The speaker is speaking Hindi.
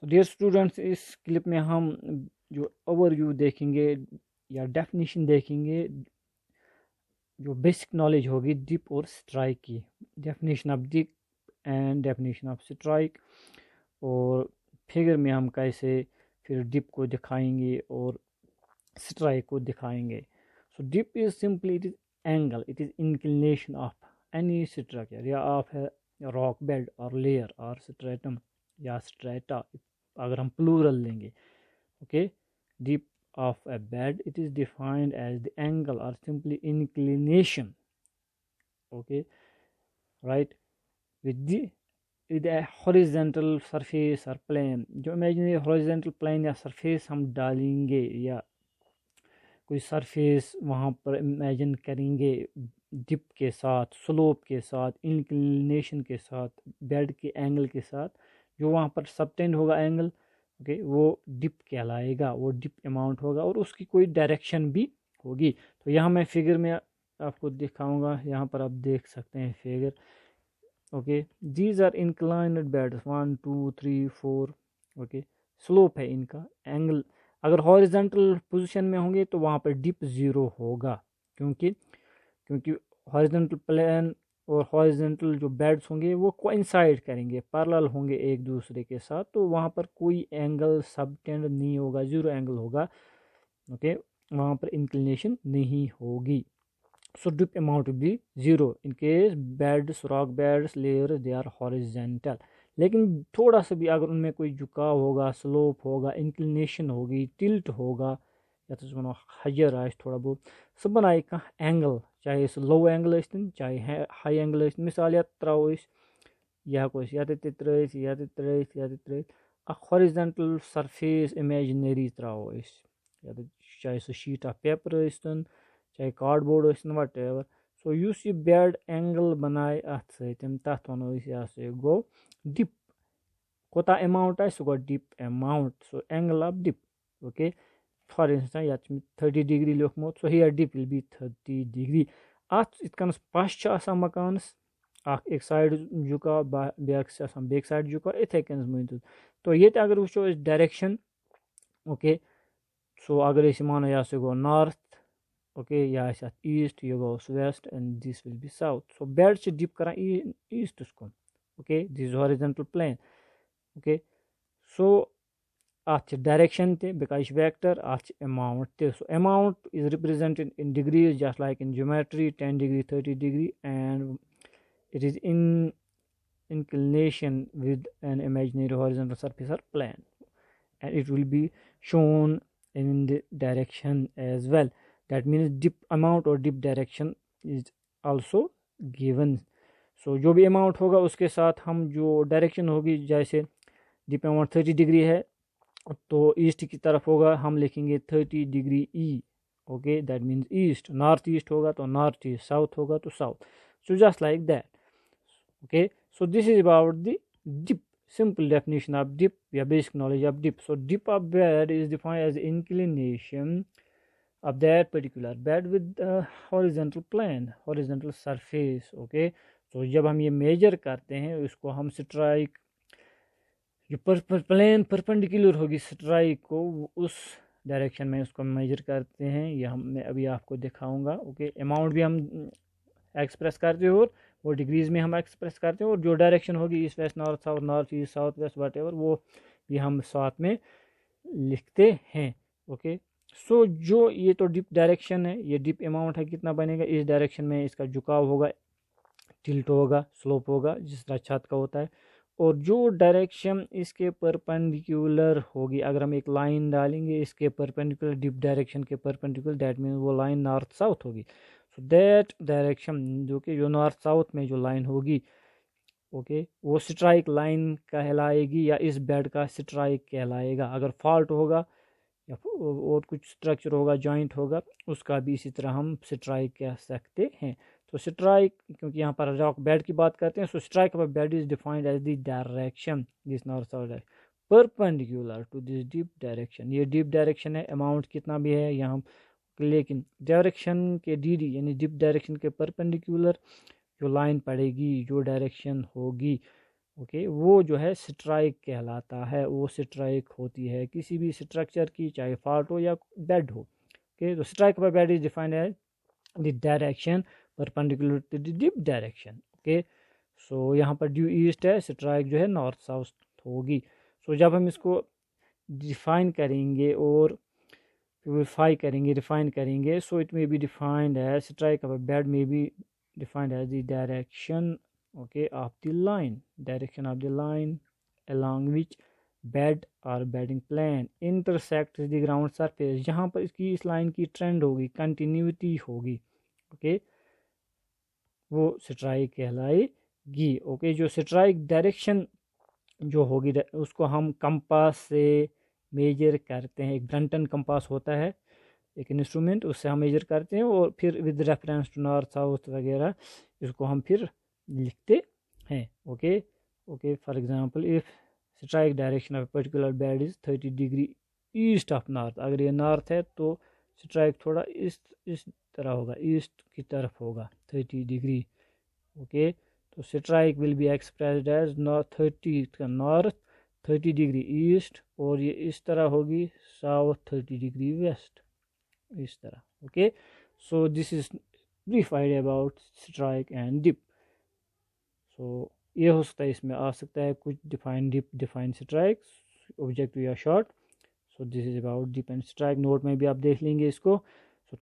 सो डियर स्टूडेंट्स, इस क्लिप में हम जो ओवरव्यू देखेंगे या डेफिनेशन देखेंगे, जो बेसिक नॉलेज होगी डिप और स्ट्राइक की। Definition of dip and definition of strike, और फिगर में हम कैसे फिर डिप को दिखाएंगे और स्ट्राइक को दिखाएंगे। So dip is simply it is angle, it is inclination of any structure या ऑफ है रॉक बेड और लेयर और स्ट्रेटम या स्ट्रेटा, अगर हम प्लूरल लेंगे। Okay, dip of a bed, it is defined as the angle or simply inclination, okay, right, with a horizontal surface or plane। जो imaginary horizontal plane या surface हम डालेंगे या कोई सरफेस वहाँ पर इमेजिन करेंगे डिप के साथ, स्लोप के साथ, इंक्लिनेशन के साथ, बेड के एंगल के साथ, जो वहाँ पर सबटेंड होगा एंगल, ओके, वो डिप कहलाएगा, वो डिप अमाउंट होगा और उसकी कोई डायरेक्शन भी होगी। तो यहाँ मैं फिगर में आपको दिखाऊंगा, यहाँ पर आप देख सकते हैं figure. Okay, these are inclined beds 1 2 3 4। Okay, slope है इनका, एंगल अगर हॉरिजॉन्टल पोजीशन में होंगे तो वहाँ पर डिप ज़ीरो होगा, क्योंकि क्योंकि हॉरिजॉन्टल प्लेन और हॉरिजॉन्टल जो बेड्स होंगे वो कोइंसाइड करेंगे, पैरेलल होंगे एक दूसरे के साथ, तो वहाँ पर कोई एंगल सबटेंड नहीं होगा, ज़ीरो एंगल होगा। ओके, वहाँ पर इंक्लिनेशन नहीं होगी। So dip amount be zero in case beds, rock beds, layer they are horizontal. लेकिन थोड़ा सा भी अगर उनमें कोई झुकाव होगा, स्लोप होगा, इंक्लिनेशन होगी, टिल्ट होगा, या तो वो हजर आए थोड़ा बहुत, सह बनाए कह एंगल, चाहे सह लो एंगल इन चाहे हाई एंगल इन। मिसाल या त्रो यह हेको या त्रित या त्रित या त्रित हॉरिजॉन्टल सरफेस इमेजिनरी त्रो, या चाहे सह शीट ऑफ पेपर चाहे cardboard what ever. So use यह बेड एंगल बनाए अत सत तथ वनो यह गो डिप। कोता अमाउंट सह go dip amount, so angle of dip. Okay, for instance ये 30 डिग्री लिखमुत, so here dip will be 30 degree. अत इत कन पश मकानस एक साइड झुका बेक साइड झुका इथे कन वन। तो ये अगर वो डायरेक्शन, ओके, सो अगर मानो यह गो नॉर्थ, ओके, या ईस्ट, यह go west and this will be south. So bed से डिप कर ईस्ट कुन। Okay, this horizontal plane. Okay, so अत डायरेक्शन ते बिकॉज वेक्टर अत अमाउंट ते। So amount is represented in degrees just like in geometry 10 degree 30 degree, and it is in inclination with an imaginary horizontal surface or plane, and it will be shown in the direction as well. That means dip amount or dip direction is also given. So जो भी अमाउंट होगा उसके साथ हम जो डायरेक्शन होगी, जैसे डिप अमाउंट 30 डिग्री है तो ईस्ट की तरफ होगा, हम लिखेंगे 30 degree E. Okay, that means east. North east होगा तो नॉर्थ ईस्ट, साउथ होगा तो south. So just like that. Okay, so this is about the dip, simple definition of dip, yeah, basic knowledge of dip. So dip of bed is defined as inclination of that particular bed with a horizontal plane, horizontal surface। okay, so जब हम ये मेजर करते हैं इसको हम स्ट्राइक जो प्लेन परपेंडिकुलर होगी स्ट्राइक को, उस डायरेक्शन में उसको मेजर करते हैं। ये मैं अभी आपको दिखाऊंगा। ओके, अमाउंट भी हम एक्सप्रेस करते हैं और वो डिग्रीज में हम एक्सप्रेस करते हैं, और जो डायरेक्शन होगी east west north south, north east south west what ever, वो भी हम साथ में लिखते हैं। ओके, सो जो ये तो डिप डायरेक्शन है, ये डिप अमाउंट है कितना बनेगा इस डायरेक्शन में, इसका झुकाव होगा, टिल्ट होगा, स्लोप होगा जिस तरह छत का होता है। और जो डायरेक्शन इसके परपेंडिकुलर होगी, अगर हम एक लाइन डालेंगे इसके परपेंडिकुलर, डिप डायरेक्शन के परपेंडिकुलर, दैट मीन्स वो लाइन नॉर्थ साउथ होगी। सो दैट डायरेक्शन जो नॉर्थ साउथ में जो लाइन होगी, ओके, वो स्ट्राइक लाइन कहलाएगी या इस बेड का स्ट्राइक कहलाएगा। अगर फॉल्ट होगा या और कुछ स्ट्रक्चर होगा, जॉइंट होगा, उसका भी इसी तरह हम स्ट्राइक कह सकते हैं। तो स्ट्राइक, क्योंकि यहाँ पर रॉक बेड की बात करते हैं, so strike of bed is defined as the direction this north south perpendicular to this dip direction. ये डीप डायरेक्शन है, अमाउंट कितना भी है यहाँ, लेकिन डायरेक्शन के डी यानी डिप डायरेक्शन के परपेंडिकुलर जो लाइन पड़ेगी, जो डायरेक्शन होगी, ओके, वो जो है स्ट्राइक कहलाता है, वो स्ट्राइक होती है किसी भी स्ट्रक्चर की, चाहे फॉल्ट हो या बेड हो। ओके, तो strike by bed is defined as the direction perpendicular to the dip direction. Okay, so यहाँ पर ड्यू ईस्ट है, स्ट्राइक जो है नॉर्थ साउथ होगी। सो जब हम इसको डिफाइन करेंगे और प्योरीफाई करेंगे, डिफाइन करेंगे, so it may be defined as strike of bed may be defined as the direction, okay, of the line, direction of the line along which bed or bedding plane intersects the ground surface, जहाँ पर इसकी इस लाइन की ट्रेंड होगी, कंटिन्यूटी होगी, ओके, वो स्ट्राइक कहलाएगी। ओके, जो स्ट्राइक डायरेक्शन जो होगी उसको हम कंपास से मेजर करते हैं। एक ब्रंटन कंपास होता है, एक इंस्ट्रूमेंट, उससे हम मेजर करते हैं और फिर with reference to north south वगैरह इसको हम फिर लिखते हैं। Okay okay, for example if strike direction of particular bed is 30 degree east of north, अगर ये नॉर्थ है तो स्ट्राइक थोड़ा इस तरह होगा, ईस्ट की तरफ होगा 30 डिग्री। ओके, तो strike will be expressed as north 30 का नॉर्थ 30 डिग्री ईस्ट, और ये इस तरह होगी साउथ 30 डिग्री वेस्ट, इस तरह। Okay, so this is brief idea about strike and dip. So ये हो सकता है, इसमें आ सकता है कुछ define dip, define strike, objective या short. So this is about dip and strike. Note में भी आप देख लेंगे इसको।